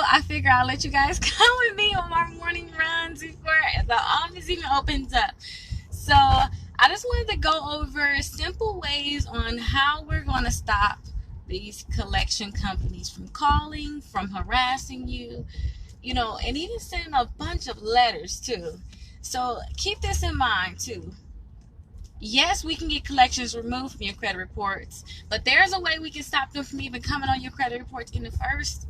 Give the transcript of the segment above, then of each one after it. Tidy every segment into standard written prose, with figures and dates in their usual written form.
I figure I'll let you guys come with me on my morning runs before the office even opens up. So I just wanted to go over simple ways on how we're going to stop these collection companies from calling, from harassing you, and even sending a bunch of letters too. So keep this in mind too. Yes, we can get collections removed from your credit reports, but there's a way we can stop them from even coming on your credit reports in the first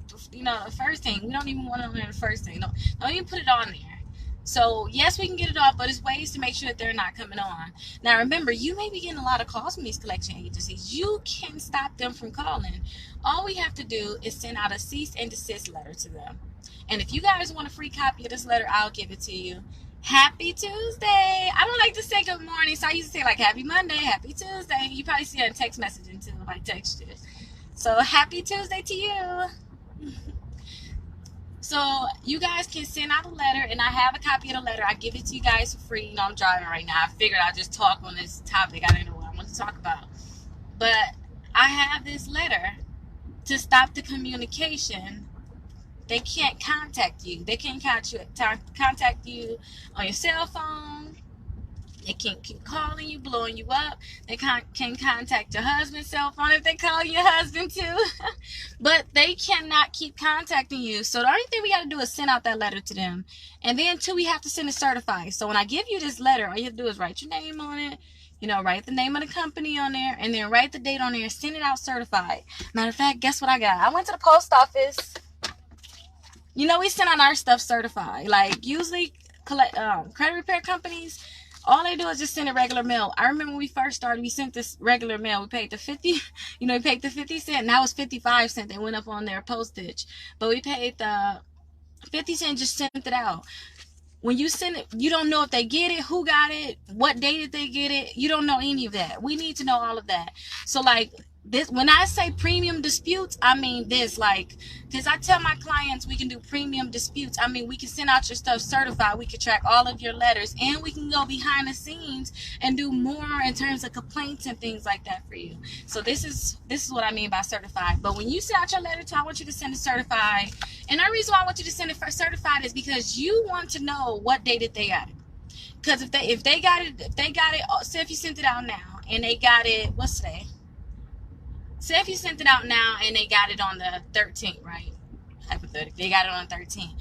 thing. We don't even want it on there the first thing. Don't even put it on there. So yes, we can get it off, but it's ways to make sure that they're not coming on. Now remember, you may be getting a lot of calls from these collection agencies. You can stop them from calling. All we have to do is send out a cease and desist letter to them. And if you guys want a free copy of this letter, I'll give it to you. Happy Tuesday. I don't like to say good morning, so I used to say like happy Monday, happy Tuesday. You probably see it in text messaging too if I text you. So happy Tuesday to you. So you guys can send out a letter, and I have a copy of the letter. I give it to you guys for free. I'm driving right now. I figured I'd just talk on this topic. I don't know what I want to talk about. But I have this letter to stop the communication. They can't contact you. They can't contact you on your cell phone. They can't keep calling you, blowing you up. They can contact your husband's cell phone if they call your husband too. But they cannot keep contacting you. So the only thing we got to do is send out that letter to them. And then too, we have to send it certified. So when I give you this letter, all you have to do is write your name on it. Write the name of the company on there, and then write the date on there and send it out certified. Matter of fact, guess what I got? I went to the post office. We send out our stuff certified. Like, usually, credit repair companies, all they do is just send a regular mail. I remember when we first started, we sent this regular mail. We paid the 50, we paid the 50 cent. Now it's 55 cents. They went up on their postage. But we paid the 50 cent, just sent it out. When you send it, you don't know if they get it, who got it, what day did they get it. You don't know any of that. We need to know all of that. So, like, this, when I say premium disputes, I mean this, like, because I tell my clients we can do premium disputes. I mean, we can send out your stuff certified. We can track all of your letters, and we can go behind the scenes and do more in terms of complaints and things like that for you. So this is what I mean by certified. But when you send out your letter, I want you to send it certified. And the reason why I want you to send it for certified is because you want to know what day that they got it. Because if they got it, say if you sent it out now and they got it, what's today? Say if you sent it out now and they got it on the 13th, right? Hypothetically, they got it on the 13th.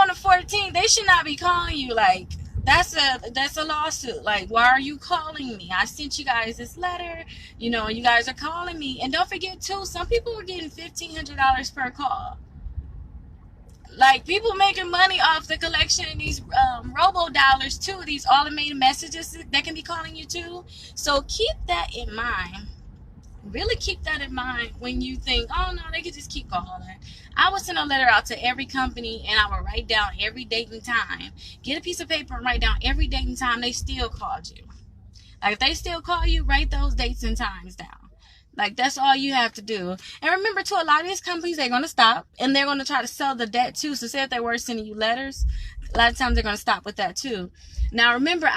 On the 14th, they should not be calling you. Like, that's a lawsuit. Like, why are you calling me? I sent you guys this letter, you guys are calling me. And don't forget too, some people are getting $1,500 per call. Like, people making money off the collection of these robo dollars too, these automated messages that can be calling you too. So keep that in mind. Really keep that in mind when you think, oh no, they could just keep calling. I would send a letter out to every company, and I would write down every date and time. Get a piece of paper and write down every date and time they still called you. Like, if they still call you, write those dates and times down. Like, that's all you have to do. And remember too, a lot of these companies, they're going to stop, and they're going to try to sell the debt too. So say if they were sending you letters, a lot of times they're going to stop with that too. Now remember,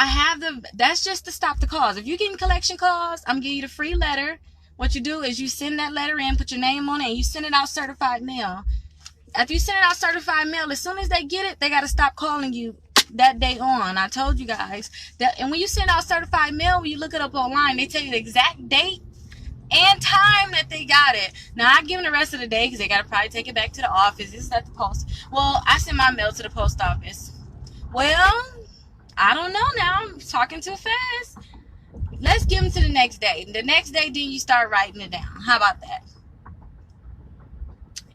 that's just to stop the calls. If you're getting collection calls, I'm giving you the free letter. What you do is you send that letter in, put your name on it, and you send it out certified mail. After you send it out certified mail, as soon as they get it, they got to stop calling you that day on. I told you guys that. And when you send out certified mail, when you look it up online, they tell you the exact date and time that they got it. Now, I give them the rest of the day because they got to probably take it back to the office. This is at the post. Well, I send my mail to the post office. Well, I don't know now. I'm talking too fast. Let's give them to the next day. The next day, then you start writing it down. How about that?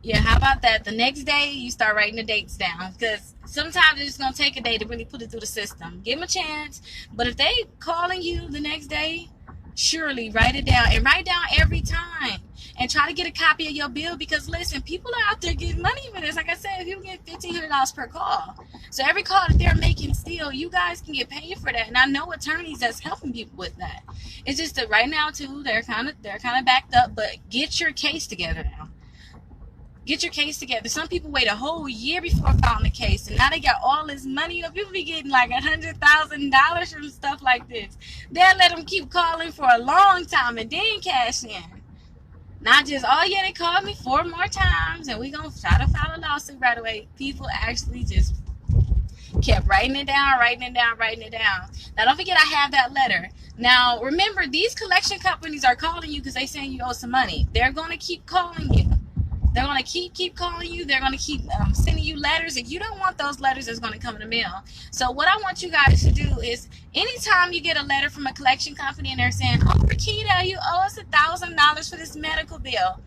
Yeah, how about that? The next day, you start writing the dates down. Because sometimes it's just going to take a day to really put it through the system. Give them a chance. But if they calling you the next day, surely write it down. And write down every time. And try to get a copy of your bill. Because, listen, people are out there getting money for this. Like I said, people get $1,500 per call. So every call that they're making still, you guys can get paid for that. And I know attorneys that's helping people with that. It's just that right now, too, they're kind of backed up. But get your case together now. Get your case together. Some people wait a whole year before filing a case, and now they got all this money. People be getting like $100,000 from stuff like this. They'll let them keep calling for a long time and then cash in. Not just, oh yeah, they called me 4 more times and we gonna try to file a lawsuit right away. People actually just kept writing it down, writing it down, writing it down. Now don't forget I have that letter. Now remember, these collection companies are calling you because they saying you owe some money. They're gonna keep calling you. They're going to keep calling you. They're going to keep sending you letters. If you don't want those letters, it's going to come in the mail. So what I want you guys to do is, anytime you get a letter from a collection company and they're saying, oh, Rickita, you owe us $1,000 for this medical bill.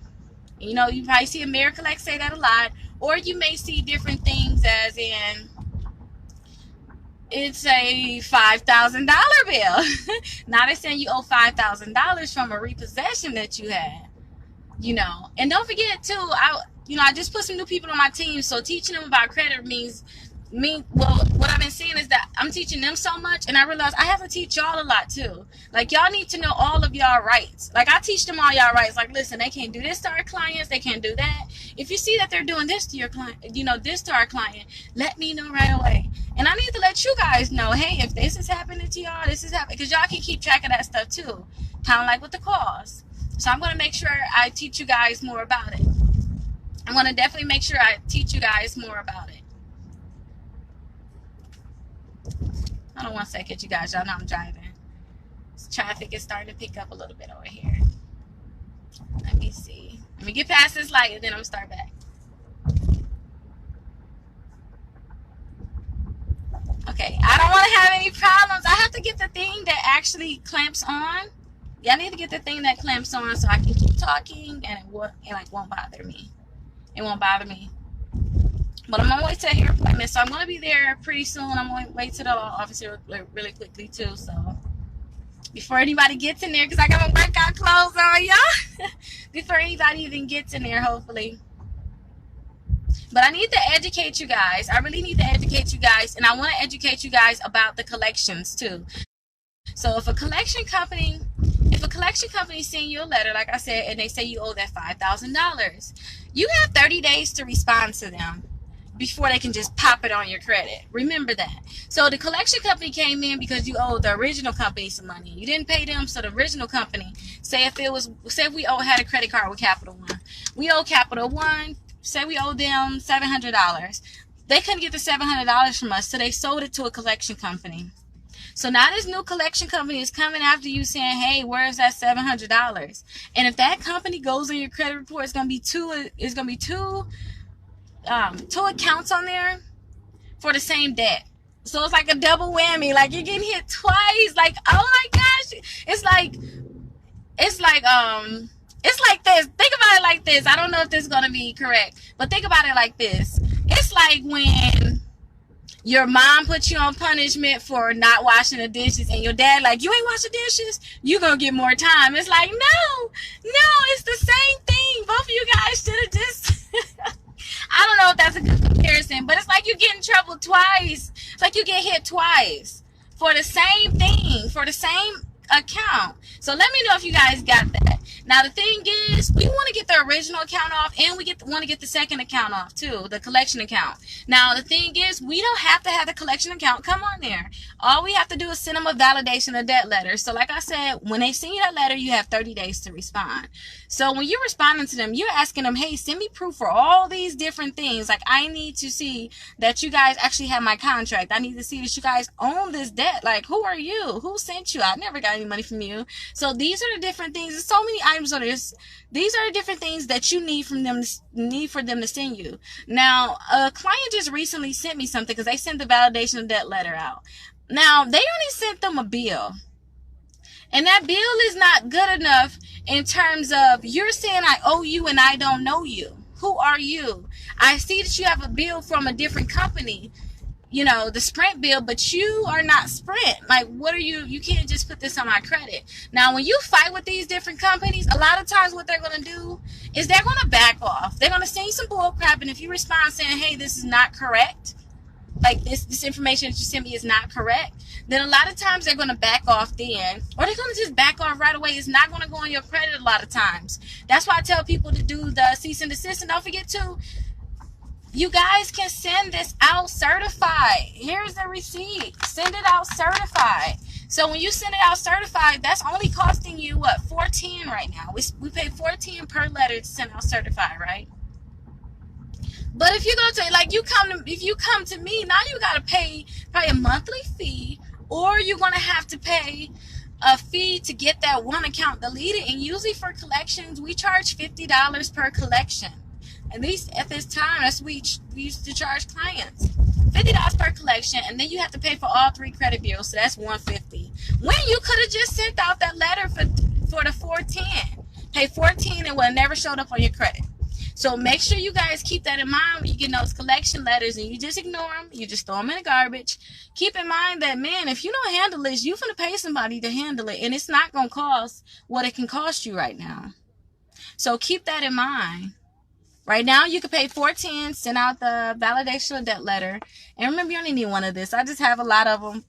You know, you probably see AmeriCollect say that a lot. Or you may see different things as in, it's a $5,000 bill. Now they're saying you owe $5,000 from a repossession that you had. You know, and don't forget too, I just put some new people on my team, so teaching them about credit what I've been seeing is that I'm teaching them so much, and I realize I have to teach y'all a lot too. Like, y'all need to know all of y'all rights. Like, I teach them all y'all rights. Like, listen, they can't do this to our clients, they can't do that. If you see that they're doing this to your client, this to our client, let me know right away. And I need to let you guys know, hey, if this is happening to y'all, this is happening, because y'all can keep track of that stuff too, kind of like with the calls. So I'm going to make sure I teach you guys more about it. I'm going to definitely make sure I teach you guys more about it. Hold on one second, you guys. Y'all know I'm driving. Traffic is starting to pick up a little bit over here. Let me see. Let me get past this light and then I'm going to start back. Okay, I don't want to have any problems. I have to get the thing that actually clamps on. Yeah, I need to get the thing that clamps on so I can keep talking and it won't bother me. It won't bother me. But I'm on my way to a hair appointment, so I'm going to be there pretty soon. I'm on my way to the law office here really quickly too. So before anybody gets in there, because I got my workout clothes on, y'all. Before anybody even gets in there, hopefully. But I need to educate you guys. I really need to educate you guys, and I want to educate you guys about the collections too. So if a collection company sends you a letter, like I said, and they say you owe that $5,000, you have 30 days to respond to them before they can just pop it on your credit. Remember that. So the collection company came in because you owed the original company some money. You didn't pay them, so the original company, say if we had a credit card with Capital One. We owe Capital One, say we owe them $700. They couldn't get the $700 from us, so they sold it to a collection company. So now this new collection company is coming after you saying, hey, where's that $700? And if that company goes on your credit report, it's gonna be two accounts on there for the same debt. So it's like a double whammy. Like, you're getting hit twice. Like, oh my gosh. It's like this. Think about it like this. I don't know if this is gonna be correct, but think about it like this. It's like when your mom put you on punishment for not washing the dishes, and your dad like, you ain't wash the dishes, you gonna get more time. It's like, no, it's the same thing. Both of you guys should have just I don't know if that's a good comparison, but it's like you get in trouble twice. It's like you get hit twice for the same thing, for the same account. So let me know if you guys got that. Now the thing is, we want to get the original account off, and we want to get the second account off too, the collection account. Now the thing is, we don't have to have the collection account come on there. All we have to do is send them a validation of debt letter. So like I said, when they send you that letter, you have 30 days to respond. So when you're responding to them, you're asking them, hey, send me proof for all these different things. Like, I need to see that you guys actually have my contract. I need to see that you guys own this debt. Like, who are you? Who sent you? I never got any money from you. So these are the different things. There's so many items on this. These are the different things that you need from them, for them to send you. Now, a client just recently sent me something because they sent the validation of debt letter out. Now, they only sent them a bill. And that bill is not good enough in terms of, you're saying I owe you and I don't know you. Who are you? I see that you have a bill from a different company, you know, the Sprint bill, but you are not Sprint. Like, what are you? You can't just put this on my credit. Now, when you fight with these different companies, a lot of times what they're going to do is they're going to back off. They're going to send you some bull crap, and if you respond saying, hey, this is not correct, like this information that you sent me is not correct, then a lot of times they're going to back off then, or they're going to just back off right away. It's not going to go on your credit a lot of times. That's why I tell people to do the cease and desist. And don't forget to, you guys can send this out certified. Here's the receipt. Send it out certified. So when you send it out certified, that's only costing you what, $4.10 right now. We pay $4.10 per letter to send out certified, right? But if you go to, like, if you come to me, now you gotta pay probably a monthly fee, or you're gonna have to pay a fee to get that one account deleted. And usually for collections, we charge $50 per collection. At least at this time, that's what we used to charge clients. $50 per collection, and then you have to pay for all 3 credit bureaus, so that's $150. When you could have just sent out that letter for the $4.10, pay $4.10, and would have never showed up on your credit. So make sure you guys keep that in mind when you get those collection letters, and you just ignore them. You just throw them in the garbage. Keep in mind that, man, if you don't handle this, you're going to pay somebody to handle it, and it's not going to cost what it can cost you right now. So keep that in mind. Right now, you can pay $4.10, send out the validation of debt letter. And remember, you only need one of this. I just have a lot of them.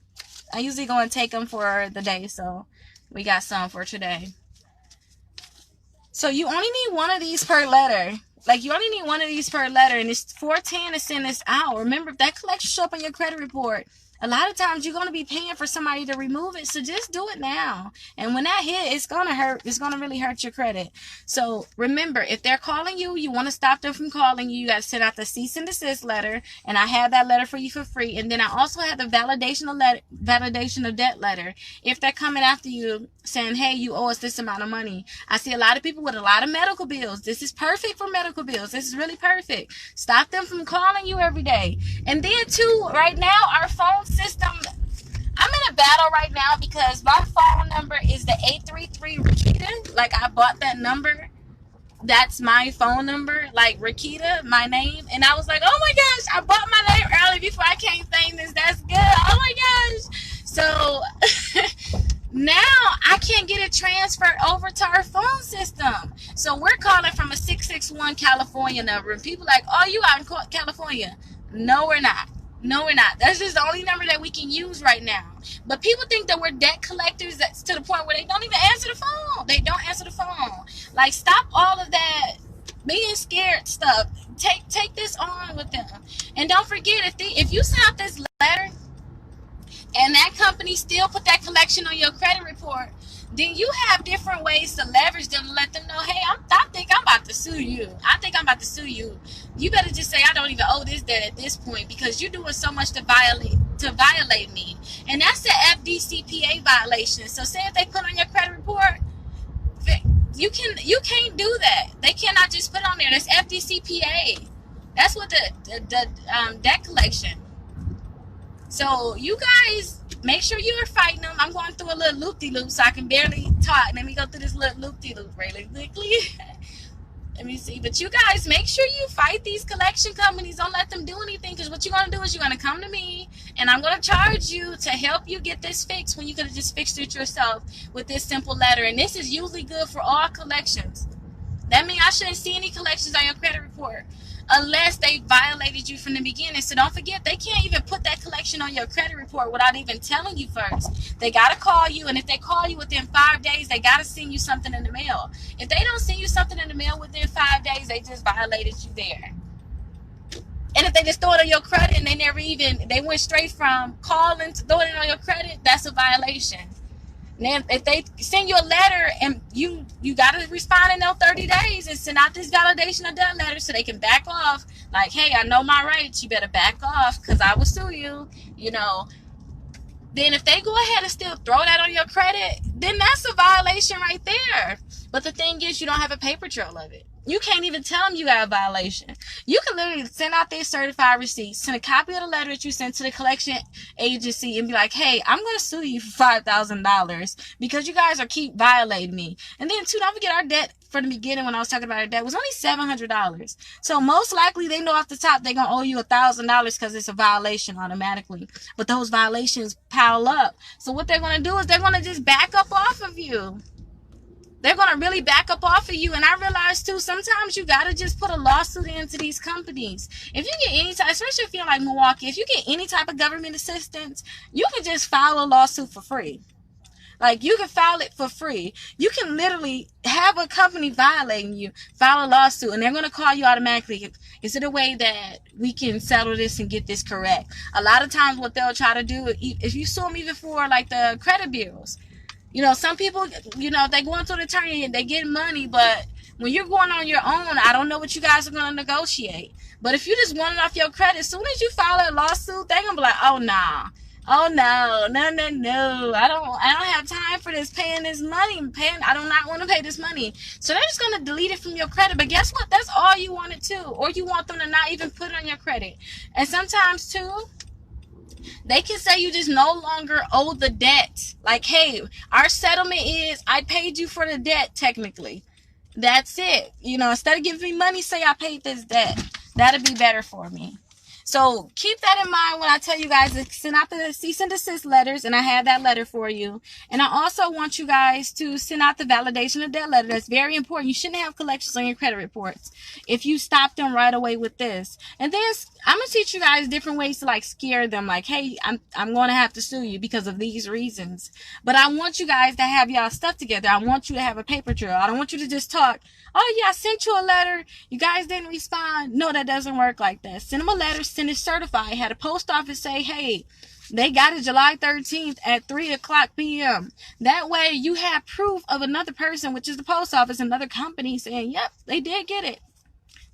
I usually go and take them for the day, so we got some for today. So you only need one of these per letter. Like, you only need one of these per letter, and it's $4.10 to send this out. Remember, if that collection show up on your credit report, a lot of times you're going to be paying for somebody to remove it. So just do it now. And when that hit, it's going to hurt. It's going to really hurt your credit. So remember, if they're calling you, you want to stop them from calling you. You got to send out the cease and desist letter. And I have that letter for you for free. And then I also have the validation of debt letter. If they're coming after you saying, hey, you owe us this amount of money. I see a lot of people with a lot of medical bills. This is perfect for medical bills. This is really perfect. Stop them from calling you every day. And then too, right now, our phone system, I'm in a battle right now because my phone number is the 833 Rickita. Like, I bought that number. That's my phone number, like Rickita, my name. And I was like, oh my gosh, I bought my name early before I can't think this. That's good. Oh my gosh. So now I can't get it transferred over to our phone system. So we're calling from a 661 California number. And people are like, oh, you out in California. No, we're not. No, we're not. That's just the only number that we can use right now. But people think that we're debt collectors. That's to the point where they don't even answer the phone. They don't answer the phone. Like, stop all of that being scared stuff. Take this on with them. And don't forget, if you send out this letter and that company still put that collection on your credit report, then you have different ways to leverage them to let them know, hey, I think I'm about to sue you. I think I'm about to sue you. You better just say, I don't even owe this debt at this point because you're doing so much to violate me. And that's the FDCPA violation. So say if they put on your credit report, you can't do that. They cannot just put on there. That's FDCPA. That's what the debt collection. So you guys, make sure you are fighting them. I'm going through a little loop-de-loop so I can barely talk. Let me go through this little loop-de-loop really quickly. Let me see. But you guys, make sure you fight these collection companies. Don't let them do anything, because what you're going to do is you're going to come to me and I'm going to charge you to help you get this fixed when you could have just fixed it yourself with this simple letter. And this is usually good for all collections. That means I shouldn't see any collections on your credit report unless they violated you from the beginning. So don't forget, they can't even put that collection on your credit report without even telling you first. They got to call you, and if they call you within 5 days, they got to send you something in the mail. If they don't send you something in the mail within 5 days, they just violated you there. And if they just throw it on your credit and they went straight from calling to throwing it on your credit, that's a violation. Now, if they send you a letter and you got to respond in those 30 days and send out this validation of debt letter so they can back off. Like, hey, I know my rights. You better back off because I will sue you, you know. Then if they go ahead and still throw that on your credit, then that's a violation right there. But the thing is, you don't have a paper trail of it. You can't even tell them you got a violation. You can literally send out their certified receipts, send a copy of the letter that you sent to the collection agency and be like, hey, I'm going to sue you for $5,000 because you guys keep violating me. And then, too, don't forget our debt from the beginning when I was talking about our debt was only $700. So most likely they know off the top they're going to owe you $1,000 because it's a violation automatically. But those violations pile up. So what they're going to do is they're going to just back up off of you. They're going to really back up off of you. And I realize, too, sometimes you got to just put a lawsuit into these companies. If you get any type, especially if you're like Milwaukee, if you get any type of government assistance, you can just file a lawsuit for free. Like, you can file it for free. You can literally have a company violating you, file a lawsuit, and they're going to call you automatically. Is it a way that we can settle this and get this correct? A lot of times what they'll try to do, if you sue them even for, like, the credit bureaus, you know, some people, you know, they go into an attorney and they get money, but when you're going on your own, I don't know what you guys are going to negotiate. But if you just want it off your credit, as soon as you file a lawsuit, they're going to be like, oh, nah. Oh, no. No. I don't have time for this, paying this money. I do not want to pay this money. So they're just going to delete it from your credit. But guess what? That's all you wanted to. Or you want them to not even put it on your credit. And sometimes, too, they can say you just no longer owe the debt. Like, hey, our settlement is I paid you for the debt, technically. That's it. You know, instead of giving me money, say I paid this debt. That'd be better for me. So keep that in mind when I tell you guys to send out the cease and desist letters, and I have that letter for you. And I also want you guys to send out the validation of debt letter. That's very important. You shouldn't have collections on your credit reports if you stop them right away with this. And then I'm going to teach you guys different ways to, like, scare them. Like, hey, I'm going to have to sue you because of these reasons. But I want you guys to have y'all stuff together. I want you to have a paper trail. I don't want you to just talk. Oh, yeah, I sent you a letter. You guys didn't respond. No, that doesn't work like that. Send them a letter. Send it certified. Had a post office say, hey, they got it July 13th at 3:00 p.m. That way you have proof of another person, which is the post office, another company, saying, yep, they did get it.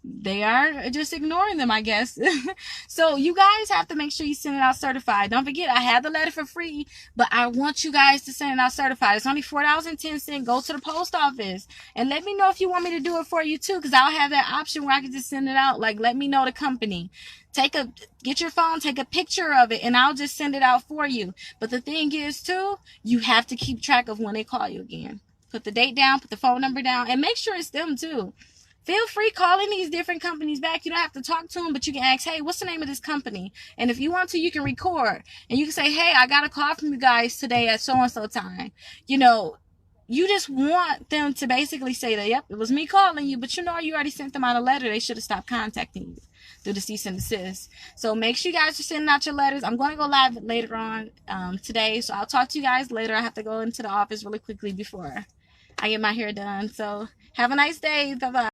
They are just ignoring them, I guess. So you guys have to make sure you send it out certified. Don't forget, I have the letter for free, but I want you guys to send it out certified. It's only $4.10. Go to the post office and let me know if you want me to do it for you too, because I'll have that option where I can just send it out. Like, let me know the company. Get your phone, take a picture of it, and I'll just send it out for you. But the thing is too, you have to keep track of when they call you again. Put the date down, put the phone number down, and make sure it's them too. Feel free calling these different companies back. You don't have to talk to them, but you can ask, hey, what's the name of this company? And if you want to, you can record. And you can say, hey, I got a call from you guys today at so-and-so time. You know, you just want them to basically say that, yep, it was me calling you. But you know, you already sent them out a letter. They should have stopped contacting you through the cease and desist. So make sure you guys are sending out your letters. I'm going to go live later on today. So I'll talk to you guys later. I have to go into the office really quickly before I get my hair done. So have a nice day. Bye-bye.